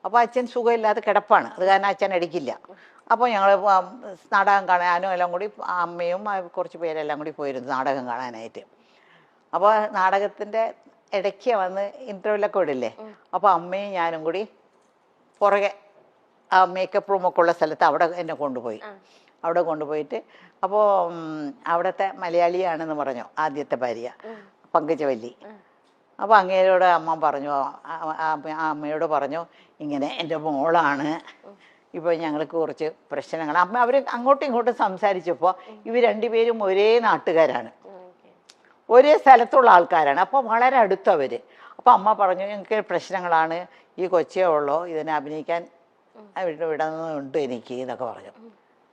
അപ്പോൾ അച്ഛൻ സുഖമില്ലാതെ കിടപ്പാണ്, അത് കാരണം അച്ഛൻ അടിക്കില്ല. അപ്പോൾ ഞങ്ങൾ നാടകം കാണാനും എല്ലാം കൂടി അമ്മയും കുറച്ച് പേരെല്ലാം കൂടി പോയിരുന്നു നാടകം കാണാനായിട്ട്. അപ്പോൾ നാടകത്തിൻ്റെ ഇടയ്ക്ക് വന്ന് ഇൻ്റർവ്യൂലൊക്കെ വിടില്ലേ, അപ്പോൾ അമ്മയും ഞാനും കൂടി പുറകെ ആ മേക്കപ്പ് റൂമൊക്കെ ഉള്ള സ്ഥലത്ത് അവിടെ എന്നെ കൊണ്ടുപോയി. അവിടെ കൊണ്ടുപോയിട്ട് അപ്പോൾ അവിടുത്തെ മലയാളിയാണെന്ന് പറഞ്ഞു ആദ്യത്തെ ഭാര്യ പങ്കജവല്ലി. അപ്പോൾ അങ്ങേരോട് അമ്മ പറഞ്ഞു, ആ അമ്മയോട് പറഞ്ഞു, ഇങ്ങനെ എൻ്റെ മോളാണ്, ഇപ്പോൾ ഞങ്ങൾക്ക് കുറച്ച് പ്രശ്നങ്ങൾ. അമ്മ അവർ അങ്ങോട്ടും ഇങ്ങോട്ടും സംസാരിച്ചപ്പോൾ ഇവർ രണ്ടുപേരും ഒരേ നാട്ടുകാരാണ്, ഒരേ സ്ഥലത്തുള്ള ആൾക്കാരാണ്. അപ്പോൾ വളരെ അടുത്തവർ. അപ്പോൾ അമ്മ പറഞ്ഞു, ഞങ്ങൾക്ക് പ്രശ്നങ്ങളാണ്, ഈ കൊച്ചേ ഉള്ളോ, ഇതിനെ അഭിനയിക്കാൻ വിടുന്നുണ്ട് എനിക്ക് എന്നൊക്കെ പറഞ്ഞു.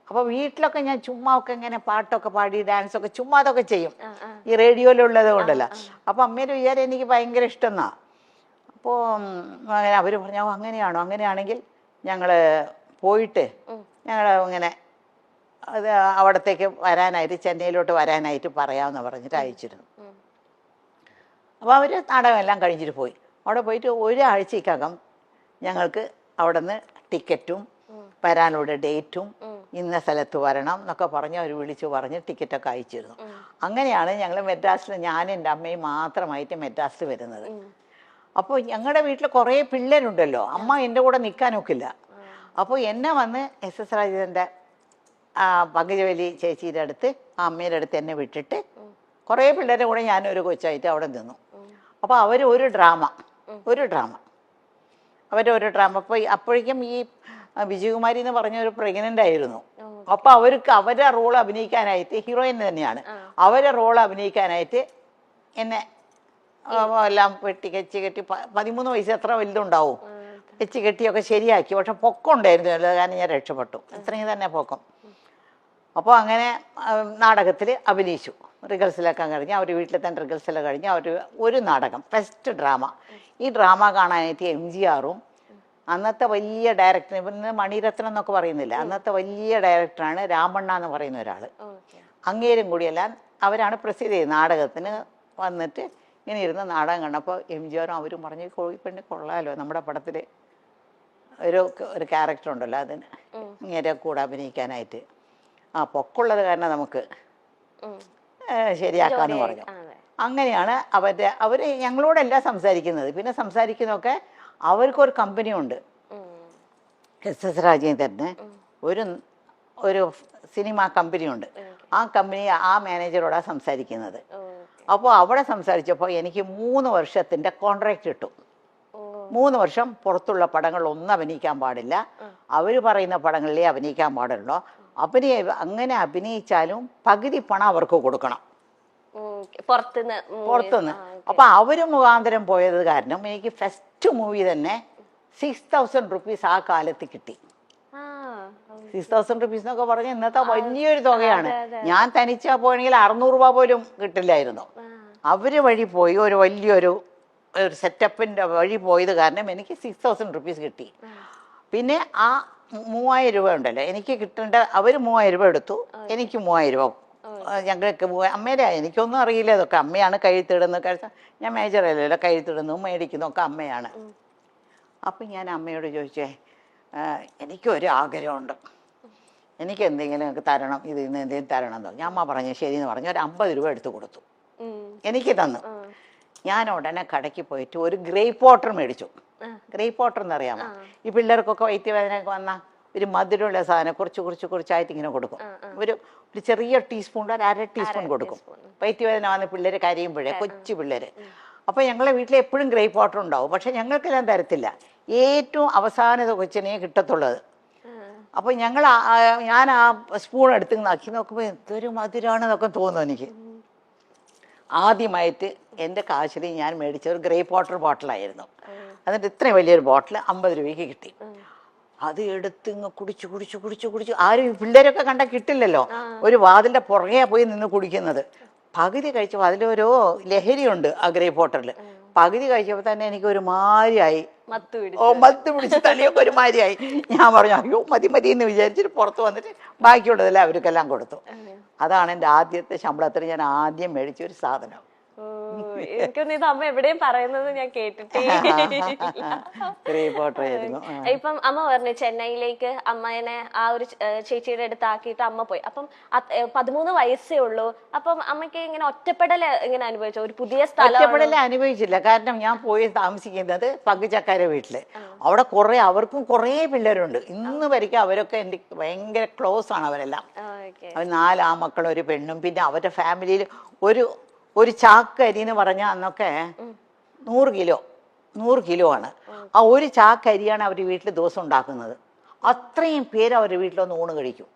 അപ്പോൾ വീട്ടിലൊക്കെ ഞാൻ ചുമ്മാ ഒക്കെ ഇങ്ങനെ പാട്ടൊക്കെ പാടി ഡാൻസൊക്കെ ചുമ്മാ അതൊക്കെ ചെയ്യും, ഈ റേഡിയോയിലുള്ളത് കൊണ്ടല്ല. അപ്പോൾ അമ്മയുടെ വിചാരം എനിക്ക് ഭയങ്കര ഇഷ്ടമെന്നാ. അപ്പോൾ അങ്ങനെ അവർ പറഞ്ഞു, അങ്ങനെയാണോ, അങ്ങനെയാണെങ്കിൽ ഞങ്ങൾ പോയിട്ട് ഞങ്ങൾ ഇങ്ങനെ അത് അവിടത്തേക്ക് വരാനായിട്ട് ചെന്നൈയിലോട്ട് വരാനായിട്ട് പറയാമെന്ന് പറഞ്ഞിട്ട് അയച്ചിരുന്നു. അപ്പോൾ അവർ നാടകമെല്ലാം കഴിഞ്ഞിട്ട് പോയി. അവിടെ പോയിട്ട് ഒരാഴ്ചക്കകം ഞങ്ങൾക്ക് അവിടെ നിന്ന് ടിക്കറ്റും വരാനുള്ള ഡേറ്റും ഇന്ന സ്ഥലത്ത് വരണം എന്നൊക്കെ പറഞ്ഞ് അവർ വിളിച്ചു പറഞ്ഞ് ടിക്കറ്റൊക്കെ അയച്ചിരുന്നു. അങ്ങനെയാണ് ഞങ്ങൾ മെഡ്രാസിൽ, ഞാനും എൻ്റെ അമ്മയും മാത്രമായിട്ട് മെഡ്രാസിൽ വരുന്നത്. അപ്പോൾ ഞങ്ങളുടെ വീട്ടിൽ കുറേ പിള്ളേരുണ്ടല്ലോ, അമ്മ എൻ്റെ കൂടെ നിൽക്കാനൊക്കില്ല. അപ്പോൾ എന്നെ വന്ന് SS രാജേന്ദ്രൻ്റെ പങ്കജവല്ലി ചേച്ചിയുടെ അടുത്ത് ആ അമ്മയുടെ അടുത്ത് എന്നെ വിട്ടിട്ട് കുറേ പിള്ളേരുടെ കൂടെ ഞാനൊരു കൊച്ചായിട്ട് അവിടെ നിന്നു. അപ്പോൾ അവർ ഒരു ഡ്രാമ അവരൊരു ഡ്രാമ. അപ്പോൾ അപ്പോഴേക്കും ഈ വിജയകുമാരി എന്ന് പറഞ്ഞ ഒരു പ്രഗ്നൻ്റ് ആയിരുന്നു. അപ്പോൾ അവർക്ക് അവരുടെ റോൾ അഭിനയിക്കാനായിട്ട്, ഹീറോയിൻ തന്നെയാണ്, അവരുടെ റോൾ അഭിനയിക്കാനായിട്ട് എന്നെ എല്ലാം കെട്ടി 13 വയസ്സ് എത്ര വലുതുണ്ടാവും, വെച്ച് കെട്ടിയൊക്കെ ശരിയാക്കി. പക്ഷെ പൊക്കം ഉണ്ടായിരുന്നു, കാരണം ഞാൻ രക്ഷപ്പെട്ടു, ഇത്രയും തന്നെ പൊക്കം. അപ്പോൾ അങ്ങനെ നാടകത്തിൽ അഭിനയിച്ചു. റിഹേഴ്സലൊക്കെ കഴിഞ്ഞ് അവർ വീട്ടിൽ തന്നെ റിഹേഴ്സലൊക്കെ കഴിഞ്ഞ് അവർ ഒരു നാടകം, ഫസ്റ്റ് ഡ്രാമ. ഈ ഡ്രാമ കാണാനായിട്ട് MGRും അന്നത്തെ വലിയ ഡയറക്ടർ, ഇവിടുന്ന് മണിരത്നം എന്നൊക്കെ പറയുന്നില്ല, അന്നത്തെ വലിയ ഡയറക്ടറാണ് രാമണ്ണ എന്ന് പറയുന്ന ഒരാൾ, അങ്ങേരും കൂടിയെല്ലാം അവരാണ് പ്രസിദ്ധ ചെയ്തത്. നാടകത്തിന് വന്നിട്ട് ഇങ്ങനെ ഇരുന്ന് നാടകം കണ്ടപ്പോൾ MGRും അവരും പറഞ്ഞു, കോഴിപ്പെണ്ണി കൊള്ളാമല്ലോ, നമ്മുടെ പടത്തിൽ ഒരു ക്യാരക്ടർ ഉണ്ടല്ലോ, അതിന് ഇങ്ങനെ കൂടെ അഭിനയിക്കാനായിട്ട് പൊക്കമുള്ളത് കാരണം നമുക്ക് ശരിയാക്കാമെന്ന് പറഞ്ഞു. അങ്ങനെയാണ് അവർ ഞങ്ങളോടെല്ലാം സംസാരിക്കുന്നത്. പിന്നെ സംസാരിക്കുന്നതൊക്കെ അവർക്കൊരു കമ്പനിയുണ്ട്, SS രാജേന്ദ്രന് ഒരു സിനിമ കമ്പനിയുണ്ട്. ആ കമ്പനി ആ മാനേജറോടാണ് സംസാരിക്കുന്നത്. അപ്പോൾ അവിടെ സംസാരിച്ചപ്പോൾ എനിക്ക് 3 വർഷത്തിൻ്റെ കോൺട്രാക്റ്റ് കിട്ടും. 3 വർഷം പുറത്തുള്ള പടങ്ങളൊന്നും അഭിനയിക്കാൻ പാടില്ല, അവർ പറയുന്ന പടങ്ങളിലേ അഭിനയിക്കാൻ പാടുള്ളൂ. അങ്ങനെ അഭിനയിച്ചാലും പകുതി പണം അവർക്ക് കൊടുക്കണം പുറത്തുനിന്ന്. അപ്പൊ അവര് മുഖാന്തരം പോയത് കാരണം എനിക്ക് ഫസ്റ്റ് മൂവി തന്നെ 6000 rupees ആ കാലത്ത് കിട്ടി. 6000 rupees എന്നൊക്കെ പറഞ്ഞ ഇന്നത്തെ വലിയൊരു തുകയാണ്. ഞാൻ തനിച്ചാ പോയെങ്കിൽ 600 രൂപ പോലും കിട്ടില്ലായിരുന്നു. അവര് വഴി പോയി ഒരു വലിയൊരു സെറ്റപ്പിന്റെ വഴി പോയത് കാരണം എനിക്ക് 6000 rupees കിട്ടി. പിന്നെ ആ 3000 രൂപ ഉണ്ടല്ലോ എനിക്ക് കിട്ടേണ്ട, അവർ 3000 രൂപ എടുത്തു, എനിക്ക് 3000 രൂപ. ഞങ്ങൾക്ക് അമ്മയുടെ, എനിക്കൊന്നും അറിയില്ല, ഇതൊക്കെ അമ്മയാണ് കഴുത്തിടുന്നത്. ഞാൻ മേജറല്ലല്ലോ, കഴുത്തിടുന്നു മേടിക്കുന്നു ഒക്കെ അമ്മയാണ്. അപ്പം ഞാൻ അമ്മയോട് ചോദിച്ചേ, എനിക്കൊരു ആഗ്രഹമുണ്ട്, എനിക്ക് എന്തെങ്കിലും തരണം, ഇതിൽ നിന്ന് എന്തെങ്കിലും തരണം എന്ന് പറഞ്ഞു. അമ്മ പറഞ്ഞു ശരിയെന്ന് പറഞ്ഞു. ഒരു 50 രൂപ എടുത്തു കൊടുത്തു, എനിക്ക് തന്നു. ഞാൻ ഉടനെ കടയ്ക്ക് പോയിട്ട് ഒരു ഗ്രേപ്പ് വാട്ടർ മേടിച്ചു. ഗ്രേപ്പ് വാട്ടർ എന്നറിയാമോ, ഈ പിള്ളേർക്കൊക്കെ വയറ്റുവേദനയൊക്കെ വന്നാൽ ഒരു മധുരമുള്ള സാധനം കുറച്ചായിട്ട് ഇങ്ങനെ കൊടുക്കും. ഒരു ചെറിയ ടീസ്പൂൺ, ഒരു 1/2 ടീസ്പൂൺ കൊടുക്കും. വയറ്റുവേദന വന്ന് പിള്ളേർ കരയുമ്പോഴേ, കൊച്ചു പിള്ളേർ. അപ്പോൾ ഞങ്ങളെ വീട്ടിൽ എപ്പോഴും ഗ്രേപ്പ് വാട്ടർ ഉണ്ടാവും, പക്ഷെ ഞങ്ങൾക്കെല്ലാം തരത്തില്ല, ഏറ്റവും അവസാനത്തെ കൊച്ചിനെ കിട്ടത്തുള്ളത്. അപ്പോൾ ഞാൻ ആ സ്പൂൺ എടുത്ത് നക്കി നോക്കുമ്പോൾ എന്തൊരു മധുരമാണെന്നൊക്കെ തോന്നും എനിക്ക്. ആദ്യമായിട്ട് എൻ്റെ കാശിൽ ഞാൻ മേടിച്ച ഒരു ഗ്രേപ്പ് വാട്ടർ ബോട്ടിലായിരുന്നു. എന്നിട്ട് ഇത്രയും വലിയൊരു ബോട്ടിൽ 50 രൂപയ്ക്ക് കിട്ടി. അത് എടുത്ത് ഇങ്ങ് കുടിച്ചു. ആരും പിള്ളേരൊക്കെ കണ്ടാൽ കിട്ടില്ലല്ലോ, ഒരു വാതിലിൻ്റെ പുറകെ പോയി നിന്ന് കുടിക്കുന്നത്. പകുതി കഴിച്ചപ്പോൾ അതിലൊരു ലഹരിയുണ്ട് ആ ഗ്രേപ്പ് വാട്ടറിൽ. പകുതി കഴിച്ചപ്പോൾ തന്നെ എനിക്കൊരു മാരിയായി, മത്ത് പിടിച്ച് തലയൊക്കെ ഒരു മാരിയായി. ഞാൻ പറഞ്ഞു അയ്യോ മതി എന്ന് വിചാരിച്ചിട്ട് പുറത്ത് വന്നിട്ട് ബാക്കിയുള്ളതെല്ലാം അവർക്കെല്ലാം കൊടുത്തു. അതാണ് എൻ്റെ ആദ്യത്തെ ശമ്പളത്തിൽ ഞാൻ ആദ്യം മേടിച്ച ഒരു സാധനം. എനിക്കൊന്നും ഇത് അമ്മ എവിടെയും പറയുന്നത് ഞാൻ കേട്ടിട്ടേ ഇപ്പം അമ്മ പറഞ്ഞു ചെന്നൈയിലേക്ക് അമ്മേനെ ആ ഒരു ചേച്ചിയുടെ അടുത്ത് ആക്കിയിട്ട് അമ്മ പോയി. അപ്പം 13 വയസ്സേ ഉള്ളൂ. അപ്പം അമ്മയ്ക്ക് ഇങ്ങനെ ഒറ്റപ്പെടല് ഇങ്ങനെ അനുഭവിച്ചു? ഒരു പുതിയ സ്ഥലം ഒറ്റപ്പെടല് അനുഭവിച്ചില്ല. കാരണം ഞാൻ പോയി താമസിക്കുന്നത് പങ്കുചക്കാര വീട്ടില്. അവിടെ അവർക്കും കുറേ പിള്ളേരുണ്ട്. ഇന്ന് വരെയ്ക്കും അവരൊക്കെ എൻ്റെ ഭയങ്കര ക്ലോസ് ആണ് അവരെല്ലാം. അവർ 4 ആമക്കളും ഒരു പെണ്ണും. പിന്നെ അവരുടെ ഫാമിലിയിൽ ഒരു ചാക്ക് അരി എന്ന് പറഞ്ഞാൽ അന്നൊക്കെ 100 കിലോ ആണ്. ആ ഒരു ചാക്ക് അരിയാണ് അവർ വീട്ടിൽ ദിവസം ഉണ്ടാക്കുന്നത്. അത്രയും പേര് അവരുടെ വീട്ടിലൊന്ന് ഊണ് കഴിക്കും.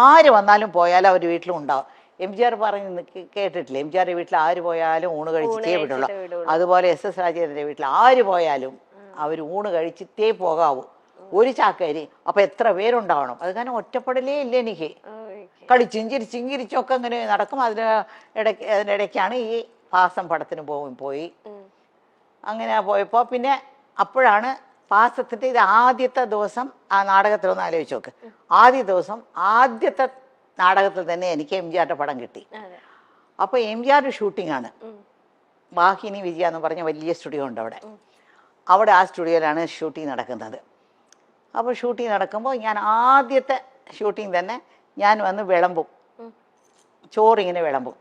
ആര് വന്നാലും പോയാലും അവർ വീട്ടിലും ഉണ്ടാവും. MGR പറഞ്ഞ് കേട്ടിട്ടില്ലേ? MGR വീട്ടിൽ ആര് പോയാലും ഊണ് കഴിച്ചിട്ടേ വിടുള്ളൂ. അതുപോലെ SS രാജേന്ദ്രൻ്റെ വീട്ടിൽ ആര് പോയാലും അവർ ഊണ് കഴിച്ചിട്ടേ പോകാവൂ. ഒരു ചാക്കരി. അപ്പൊ എത്ര പേരുണ്ടാവണം? അത് കാരണം ഒറ്റപ്പെടലേ ഇല്ല എനിക്ക്. കളിച്ചും ചിരിച്ചും ഒക്കെ അങ്ങനെ നടക്കും. അതിനിടയ്ക്കാണ് ഈ പാസം പടത്തിന് പോയി. അങ്ങനെ പോയപ്പോൾ പിന്നെ അപ്പോഴാണ് പാസത്തിൻ്റെ ഇത് ആദ്യത്തെ ദിവസം ആ നാടകത്തിലൊന്ന് ആലോചിച്ച് നോക്ക്. ആദ്യത്തെ നാടകത്തിൽ തന്നെ എനിക്ക് MGRന്റെ പടം കിട്ടി. അപ്പോൾ MGR ഷൂട്ടിംഗ് ആണ്. വാഹിനി വിജയ എന്ന് പറഞ്ഞ വലിയ സ്റ്റുഡിയോ ഉണ്ട് അവിടെ ആ സ്റ്റുഡിയോയിലാണ് ഷൂട്ടിംഗ് നടക്കുന്നത്. അപ്പോൾ ഷൂട്ടിംഗ് നടക്കുമ്പോൾ ഞാൻ ആദ്യത്തെ ഷൂട്ടിംഗ് തന്നെ ഞാൻ വന്ന് വിളമ്പും, ചോറിങ്ങനെ വിളമ്പും.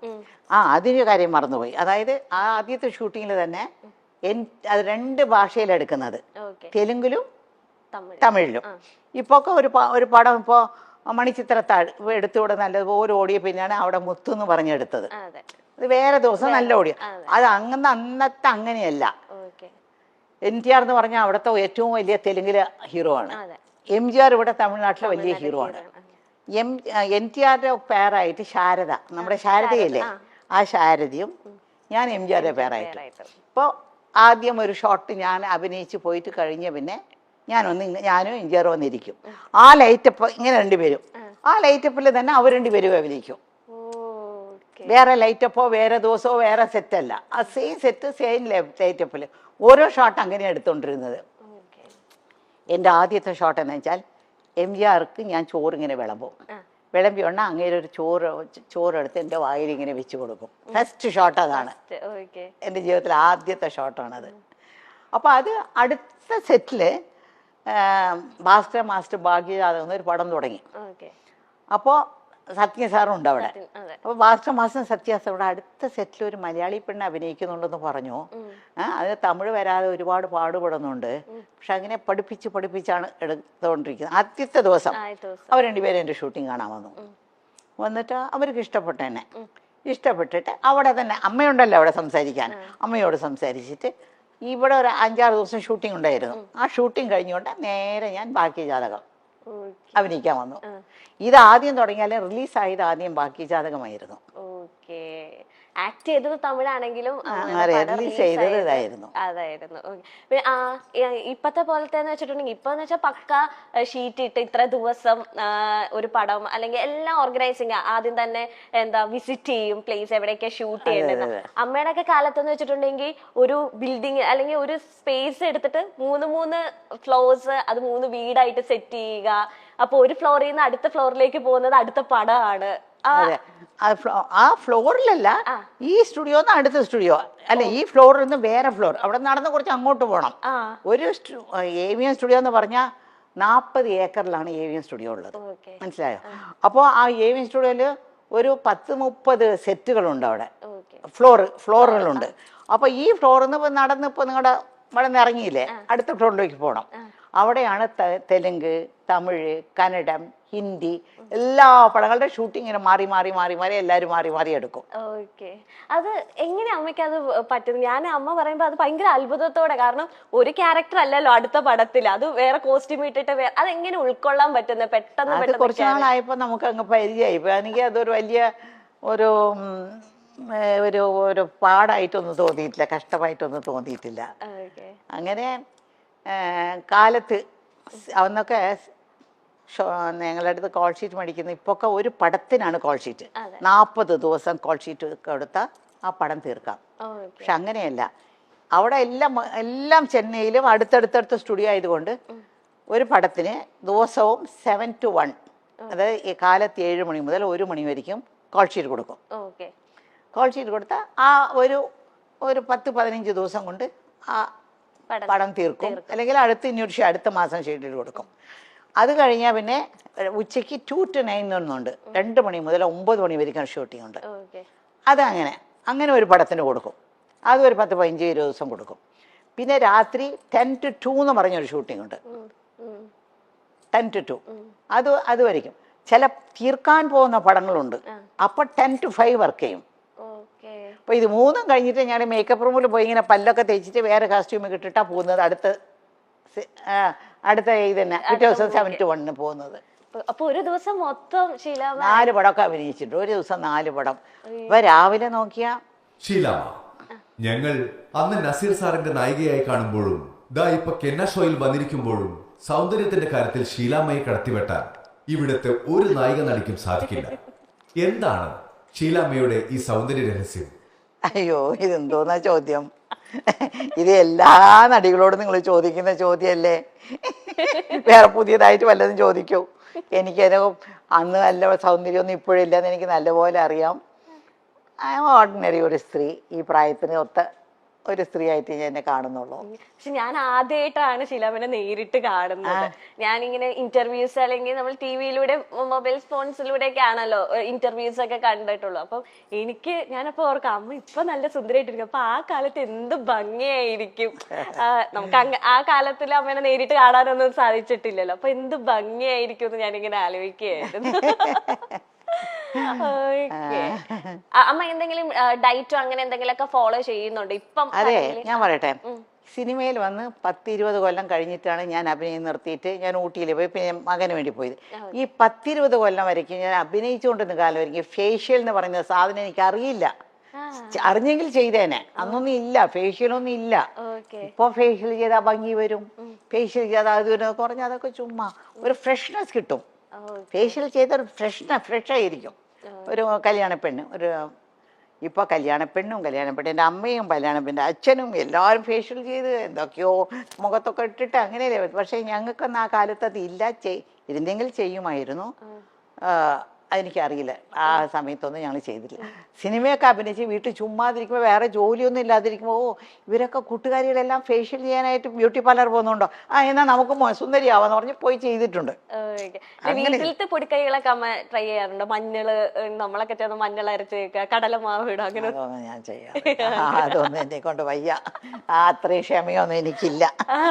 അതിൻ്റെ കാര്യം മറന്നുപോയി. അതായത് ആ ആദ്യത്തെ ഷൂട്ടിങ്ങിൽ തന്നെ അത് 2 ഭാഷയിലെടുക്കുന്നത്, തെലുങ്കിലും തമിഴിലും. ഇപ്പോൾ ഒക്കെ ഒരു പടം ഇപ്പോൾ മണിച്ചിത്രത്താഴ് എടുത്തുകൂടെ നല്ലതുപോലെ ഓടിയ പിന്നെയാണ് അവിടെ മുത്തു എന്ന് പറഞ്ഞെടുത്തത്. അത് വേറെ ദിവസം നല്ല ഓടിയ. അത് അന്നത്തെ അങ്ങനെയല്ല. NTR എന്ന് പറഞ്ഞാൽ അവിടുത്തെ ഏറ്റവും വലിയ തെലുങ്കിലെ ഹീറോ ആണ്. MGR ഇവിടെ തമിഴ്നാട്ടിലെ വലിയ ഹീറോ ആണ്. NTRന്റെ പേരായിട്ട് ശാരദ, നമ്മുടെ ശാരദയില്ലേ, ആ ശാരദയും ഞാൻ MGRന്റെ പേരായിട്ട്. ഇപ്പോൾ ആദ്യം ഒരു ഷോട്ട് ഞാൻ അഭിനയിച്ച് പോയിട്ട് കഴിഞ്ഞ പിന്നെ ഞാനും MGR വന്നിരിക്കും. ആ ലൈറ്റപ്പ് ഇങ്ങനെ 2 പേരും ആ ലൈറ്റപ്പിൽ തന്നെ അവർ 2 പേരും അഭിനയിക്കും. വേറെ ലൈറ്റപ്പോ വേറെ ദിവസമോ വേറെ സെറ്റല്ല. ആ സെയിം സെറ്റ് സെയിം ലൈറ്റപ്പിൽ ഓരോ ഷോട്ട് അങ്ങനെയാണ് എടുത്തോണ്ടിരുന്നത്. എൻ്റെ ആദ്യത്തെ ഷോട്ട് എന്ന് വെച്ചാൽ MGRക്ക് ഞാൻ ചോറിങ്ങനെ വിളമ്പി ഉടനെ അങ്ങേരെ ഒരു ചോറെടുത്ത് എൻ്റെ വായിൽ ഇങ്ങനെ വെച്ച് കൊടുക്കും. ഫസ്റ്റ് ഷോട്ട് അതാണ്. എൻ്റെ ജീവിതത്തിലെ ആദ്യത്തെ ഷോട്ടാണത്. അപ്പോൾ അത് അടുത്ത സെറ്റില് ഭാസ്കര മാസ്റ്റർ ഭാഗ്യജാതകം ഒരു പടം തുടങ്ങി. അപ്പോൾ സത്യ സാറും ഉണ്ട് അവിടെ. അപ്പോൾ ഭാസ്കര മാസ്റ്റർ സത്യ സാർ ഇവിടെ അടുത്ത സെറ്റിൽ ഒരു മലയാളി പെണ്ണ് അഭിനയിക്കുന്നുണ്ടെന്ന് പറഞ്ഞു. അതിന് തമിഴ് വരാതെ ഒരുപാട് പാടുപെടുന്നുണ്ട്. പക്ഷെ അങ്ങനെ പഠിപ്പിച്ചാണ് എടുത്തുകൊണ്ടിരിക്കുന്നത്. ആദ്യത്തെ ദിവസം അവർ 2 പേരും എൻ്റെ ഷൂട്ടിങ് കാണാൻ വന്നിട്ട് അവർക്ക് ഇഷ്ടപ്പെട്ടിട്ട് അവിടെ തന്നെ അമ്മയുണ്ടല്ലോ അവിടെ സംസാരിക്കാൻ, അമ്മയോട് സംസാരിച്ചിട്ട് ഇവിടെ ഒരു 5-6 ദിവസം ഷൂട്ടിംഗ് ഉണ്ടായിരുന്നു. ആ ഷൂട്ടിംഗ് കഴിഞ്ഞുകൊണ്ട് നേരെ ഞാൻ ഭാഗ്യജാതകം അഭിനയിക്കാൻ വന്നു. ഇത് ആദ്യം തുടങ്ങിയാലും റിലീസായത് ആദ്യം ഭാഗ്യജാതകമായിരുന്നു. ആക്ട് ചെയ്തത് തമിഴാണെങ്കിലും റിലീസ് ചെയ്തത് ഇതായിരുന്നു. അതായിരുന്നു. ഇപ്പത്തെ പോലത്തെ വെച്ചിട്ടുണ്ടെങ്കിൽ ഇപ്പൊന്ന് വെച്ചാൽ പക്ക ഷീറ്റ് ഇട്ട് ഇത്ര ദിവസം ഒരു പടം അല്ലെങ്കിൽ എല്ലാം ഓർഗനൈസിങ് ആദ്യം തന്നെ വിസിറ്റ് ചെയ്യും പ്ലേസ് എവിടെയൊക്കെ ഷൂട്ട് ചെയ്യേണ്ടത്. അമ്മയുടെ ഒക്കെ കാലത്തെന്ന് വെച്ചിട്ടുണ്ടെങ്കിൽ ഒരു ബിൽഡിങ് അല്ലെങ്കിൽ ഒരു സ്പേസ് എടുത്തിട്ട് 3 ഫ്ലോർസ് അത് 3 വീടായിട്ട് സെറ്റ് ചെയ്യുക. അപ്പൊ ഒരു ഫ്ലോറിൽ നിന്ന് അടുത്ത ഫ്ലോറിലേക്ക് പോകുന്നത് അടുത്ത പടമാണ്. ആ ഫ്ലോറിലല്ല, ഈ സ്റ്റുഡിയോ അടുത്ത സ്റ്റുഡിയോ അല്ല, ഈ ഫ്ലോറിൽ നിന്ന് വേറെ ഫ്ലോർ, അവിടെ നടന്ന് കുറച്ച് അങ്ങോട്ട് പോകണം. ഒരു AVM സ്റ്റുഡിയോ എന്ന് പറഞ്ഞാൽ 40 ഏക്കറിലാണ് AVM സ്റ്റുഡിയോ ഉള്ളത്. മനസ്സിലായോ? അപ്പോൾ ആ AVM സ്റ്റുഡിയോയില് ഒരു 10-30 സെറ്റുകളുണ്ട് അവിടെ, ഫ്ലോറുകളുണ്ട്. അപ്പൊ ഈ ഫ്ലോറിൽ നിന്ന് നടന്ന് ഇപ്പൊ നിങ്ങളുടെ ഇവിടെ നിന്ന് ഇറങ്ങിയില്ലേ, അടുത്ത ഫ്ലോറിലേക്ക് പോകണം. അവിടെയാണ് തെലുങ്ക്, തമിഴ്, കന്നഡം, ഹിന്ദി എല്ലാ പടങ്ങളുടെ ഷൂട്ടിങ്ങിന് മാറി എല്ലാവരും മാറി എടുക്കും. അത് എങ്ങനെ അമ്മയ്ക്ക് അത് പറ്റുന്നു? ഞാൻ അമ്മ പറയുമ്പോ അത് ഭയങ്കര അത്ഭുതത്തോടെ, കാരണം ഒരു ക്യാരക്ടർ അല്ലല്ലോ അടുത്ത പടത്തിൽ, അത് വേറെ കോസ്റ്റ്യൂം ഇട്ടിട്ട് അതെങ്ങനെ ഉൾക്കൊള്ളാൻ പറ്റുന്നത്? പെട്ടെന്ന് കുറച്ചു നാളായപ്പോ നമുക്ക് അങ്ങ് പരിചയമായി. എനിക്ക് അതൊരു വലിയ ഒരു പാടായിട്ടൊന്നും തോന്നിയിട്ടില്ല, കഷ്ടമായിട്ടൊന്നും തോന്നിയിട്ടില്ല. അങ്ങനെ കാലത്ത് അന്നൊക്കെ ഞങ്ങളുടെ അടുത്ത് കോൾ ഷീറ്റ് മേടിക്കുന്നത് ഇപ്പൊക്കെ ഒരു പടത്തിനാണ് കോൾ ഷീറ്റ്. 40 ദിവസം കോൾ ഷീറ്റ് കൊടുത്താൽ ആ പടം തീർക്കാം. പക്ഷെ അങ്ങനെയല്ല, അവിടെ എല്ലാം ചെന്നൈയിലും അടുത്തടുത്തടുത്ത സ്റ്റുഡിയോ ആയതുകൊണ്ട് ഒരു പടത്തിന് ദിവസവും 7 to 1, അതായത് കാലത്ത് 7 മണി മുതൽ 1 മണി വരെയും കോൾ ഷീറ്റ് കൊടുക്കും. കോൾ ഷീറ്റ് കൊടുത്താൽ ആ ഒരു 10-15 ദിവസം കൊണ്ട് ആ പടം തീർക്കും. അല്ലെങ്കിൽ അടുത്ത മാസം ഷെഡ്യൂൾ കൊടുക്കും. അത് കഴിഞ്ഞാൽ പിന്നെ ഉച്ചയ്ക്ക് 2 to 9 ഒന്നുണ്ട്, 2 മണി മുതൽ 9 മണി വരെയും ഷൂട്ടിംഗ് ഉണ്ട്. അങ്ങനെ ഒരു പടത്തിന് കൊടുക്കും. അത് ഒരു 10-15 ദിവസം കൊടുക്കും. പിന്നെ രാത്രി 10 to 2 എന്ന് പറഞ്ഞൊരു ഷൂട്ടിംഗ് ഉണ്ട്, 10 to 2. അത് വരയ്ക്കും. ചില തീർക്കാൻ പോകുന്ന പടങ്ങളുണ്ട്, അപ്പം 10 to 5 വർക്ക് ചെയ്യും. അപ്പോൾ ഇത് 3 കഴിഞ്ഞിട്ട് ഞാൻ മേക്കപ്പ് റൂമിൽ പോയി ഇങ്ങനെ പല്ലൊക്കെ തേച്ചിട്ട് വേറെ കോസ്റ്റ്യൂം ഇട്ടിട്ടാണ് പോകുന്നത്. അടുത്ത ഇത് തന്നെ പിറ്റേ ദിവസം 7 to 1 പോകുന്നത്. അപ്പൊ ഒരു ദിവസം മൊത്തം 4 പടമൊക്കെ അഭിനയിച്ചിട്ടുണ്ട്. ഒരു ദിവസം 4 പടം. ഇപ്പൊ രാവിലെ നോക്കിയാ ഷീലാമ്മ, ഞങ്ങൾ അന്ന് നസീർ സാറിന്റെ നായികയായി കാണുമ്പോഴും ഇപ്പൊ കെന്ന ഷോയിൽ വന്നിരിക്കുമ്പോഴും സൗന്ദര്യത്തിന്റെ കാര്യത്തിൽ ഷീലാമ്മയെ കടത്തിവെട്ടാൻ ഇവിടുത്തെ ഒരു നായിക നടിക്കും സാധിക്കില്ല. എന്താണ് ഷീലാമ്മയുടെ ഈ സൗന്ദര്യ രഹസ്യം? അയ്യോ, ഇതെന്തോന്നാ ചോദ്യം? ഇത് എല്ലാ നടികളോടും നിങ്ങൾ ചോദിക്കുന്ന ചോദ്യമല്ലേ? വേറെ പുതിയതായിട്ട് വല്ലതും ചോദിക്കൂ. എനിക്കത് അന്ന് നല്ല സൗന്ദര്യമൊന്നും ഇപ്പോഴില്ലെന്ന് എനിക്ക് നല്ലപോലെ അറിയാം. ഓർഡിനറി ഒരു സ്ത്രീ, ഈ പ്രായത്തിന് ഒത്ത ഒരു സ്ത്രീ ആയിട്ട് ഞാൻ എന്നെ കാണുന്നുള്ളൂ. പക്ഷെ ഞാൻ ആദ്യമായിട്ടാണ് ഷീലാമ്മനെ നേരിട്ട് കാണുന്നത്. ഞാനിങ്ങനെ ഇന്റർവ്യൂസ് അല്ലെങ്കിൽ നമ്മൾ ടിവിയിലൂടെ മൊബൈൽ ഫോൺസിലൂടെ ഒക്കെ ആണല്ലോ ഇന്റർവ്യൂസ് ഒക്കെ കണ്ടിട്ടുള്ളൂ. അപ്പം ഞാനപ്പോ ഓർക്കാം, അമ്മ ഇപ്പൊ നല്ല സുന്ദരമായിട്ടിരിക്കും, അപ്പൊ ആ കാലത്ത് എന്ത് ഭംഗിയായിരിക്കും. നമുക്ക് ആ കാലത്തിൽ അമ്മേനെ നേരിട്ട് കാണാനൊന്നും സാധിച്ചിട്ടില്ലല്ലോ, അപ്പൊ എന്ത് ഭംഗിയായിരിക്കും എന്ന് ഞാനിങ്ങനെ ആലോചിക്കുകയായിരുന്നു. അമ്മ എന്തെങ്കിലും ഡയറ്റോ അങ്ങനെ എന്തെങ്കിലുമൊക്കെ ഫോളോ ചെയ്യുന്നുണ്ട് ഇപ്പം? അതെ, ഞാൻ പറയട്ടെ, സിനിമയിൽ വന്ന് 10-20 കൊല്ലം കഴിഞ്ഞിട്ടാണ് ഞാൻ അഭിനയം നിർത്തിയിട്ട് ഞാൻ ഊട്ടിയിൽ പോയി പിന്നെ മകന് വേണ്ടി പോയത്. ഈ 10-20 കൊല്ലം വരയ്ക്കും ഞാൻ അഭിനയിച്ചുകൊണ്ടിരുന്ന കാലം വരയ്ക്കും ഫേഷ്യൽ എന്ന് പറയുന്ന സാധനം എനിക്ക് അറിയില്ല. അറിഞ്ഞെങ്കിൽ ചെയ്തേനെ. അന്നൊന്നും ഇല്ല, ഫേഷ്യലൊന്നും ഇല്ല. ഇപ്പൊ ഫേഷ്യൽ ചെയ്താൽ ഭംഗി വരും, ഫേഷ്യൽ ചെയ്താൽ അത് വരും പറഞ്ഞാൽ അതൊക്കെ ചുമ്മാ ഒരു ഫ്രഷ്നെസ് കിട്ടും. ഫേഷ്യൽ ചെയ്ത ഒരു ഫ്രഷ് ആയിരിക്കും. ഒരു കല്യാണപ്പെണ്ണ്, ഇപ്പോൾ കല്യാണപ്പെണ്ണിൻ്റെ അമ്മയും കല്യാണപ്പെണ്ണിൻ്റെ അച്ഛനും എല്ലാവരും ഫേഷ്യൽ ചെയ്ത് എന്തൊക്കെയോ മുഖത്തൊക്കെ ഇട്ടിട്ട് അങ്ങനെയല്ലേ. പക്ഷേ ഞങ്ങൾക്കൊന്നും ആ കാലത്ത് അത് ഇല്ല. ഇതിൻ്റെങ്കിൽ ചെയ്യുമായിരുന്നു. അതെനിക്കറിയില്ല, ആ സമയത്തൊന്നും ഞങ്ങൾ ചെയ്തിട്ടില്ല. സിനിമയൊക്കെ അഭിനയിച്ച് വീട്ടിൽ ചുമ്മാതിരിക്കുമ്പോൾ വേറെ ജോലിയൊന്നും ഇല്ലാതിരിക്കുമ്പോൾ ഇവരൊക്കെ കൂട്ടുകാരികളെല്ലാം ഫേഷ്യൽ ചെയ്യാനായിട്ട് ബ്യൂട്ടി പാർലർ പോകുന്നുണ്ടോ, എന്നാൽ നമുക്ക് സുന്ദരിയാവാന്ന് പറഞ്ഞ് പോയി ചെയ്തിട്ടുണ്ട്. വീട്ടിലത്തെ പൊടിക്കൈകളൊക്കെ അമ്മ ട്രൈ ചെയ്യാറുണ്ട്? മഞ്ഞള്, നമ്മളൊക്കെ ചേർന്ന് മഞ്ഞൾ അരച്ച് കടലമാവ് ഇടും, അങ്ങനെ അതൊന്നും ഞാൻ ചെയ്യാം. അതൊന്നും എന്നെ കൊണ്ട് വയ്യ. അത്രയും ക്ഷമയൊന്നും എനിക്കില്ല.